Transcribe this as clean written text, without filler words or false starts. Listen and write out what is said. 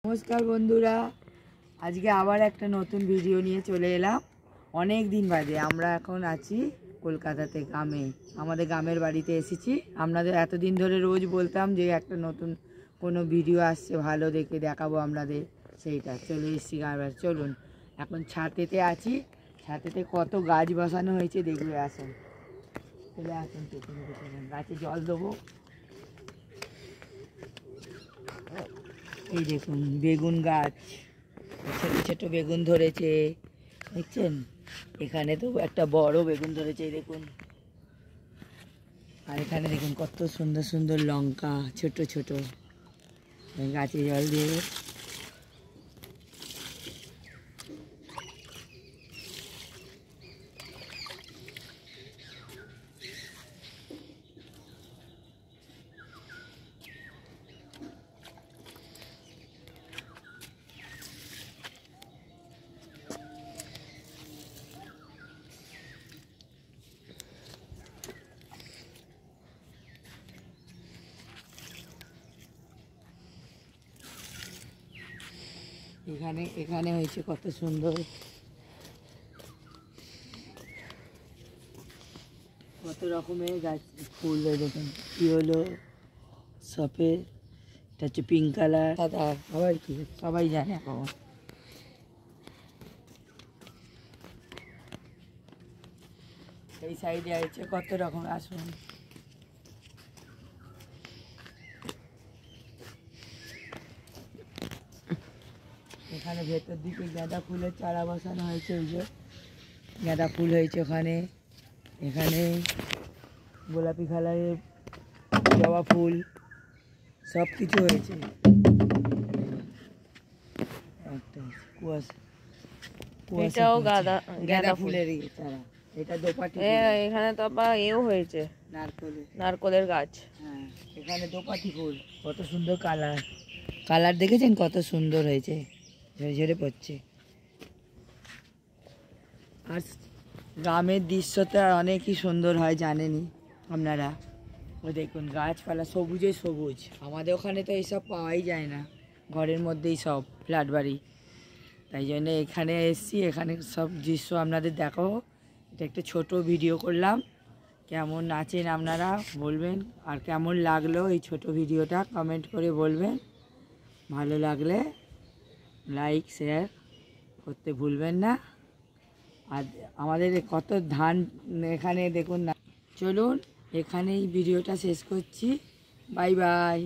নমস্কার বন্ধুরা, আজকে আবার একটা নতুন ভিডিও নিয়ে চলে এলাম। অনেক দিন বাদে আমরা এখন আছি কলকাতাতে, গ্রামে, আমাদের গ্রামের বাড়িতে এসেছি। আপনাদের এতদিন ধরে রোজ বলতাম যে একটা নতুন কোনো ভিডিও আসছে, ভালো দেখে দেখাবো আপনাদের, সেইটা চলে এসেছি গ্রামের। চলুন, এখন ছাতেতে আছি, ছাতেতে কত গাছ বসানো হয়েছে দেখবে, আসুন চলে আসুন, পেছনে পেছনে গাছে জল দেবো। এই দেখুন বেগুন গাছ, ছোট ছোট বেগুন ধরেছে, দেখছেন? এখানে তো একটা বড় বেগুন ধরেছে, এই দেখুন। আর এখানে দেখুন কত সুন্দর সুন্দর লঙ্কা, ছোট ছোট। গাছে জল দিয়ে এখানে এখানে হয়েছে কত সুন্দর, কত রকমের গাছ ফুল। দেখুন কি হলো, সফেদ, এটা হচ্ছে পিঙ্ক কালার, সাদা, সবাই কি সবাই জানে এখন। এই সাইডে আছে কত রকম, আসুন। এখানে ভেতর দিকে গাঁদা ফুলের চারা বসানো হয়েছে, ওই যে গাঁদা ফুল হয়েছে ওখানে। এখানে গোলাপি কালারের জবা ফুল, সব কিছু হয়েছে। একটা কুয়াশা, এটাও গাঁদা ফুলের চারা, এটা দোপাটি। এখানে তো আবার এও হয়েছে, নারকলের গাছ। হ্যাঁ, এখানে দোপাটি ফুল, কত সুন্দর কালার, কালার দেখেছেন কত সুন্দর হয়েছে, ঝরে ঝরে পড়ছে। আর গ্রামের দৃশ্যটা অনেকই সুন্দর হয়, জানেনই আপনারা। ও দেখুন গাছপালা সবুজে সবুজ, আমাদের ওখানে তো এইসব পাওয়াই যায় না, ঘরের মধ্যেই সব ফ্ল্যাট বাড়ি। তাই জন্য এখানে এসেছি, এখানে সব দৃশ্য আপনাদের দেখাবো। এটা একটা ছোট ভিডিও করলাম, কেমন আছেন আপনারা বলবেন, আর কেমন লাগলো এই ছোট ভিডিওটা কমেন্ট করে বলবেন। ভালো লাগলে লাইক শেয়ার করতে ভুলবেন না। আর আমাদের কত ধান এখানে দেখুন না। চলুন এখানেই ভিডিওটা শেষ করছি, বাই বাই।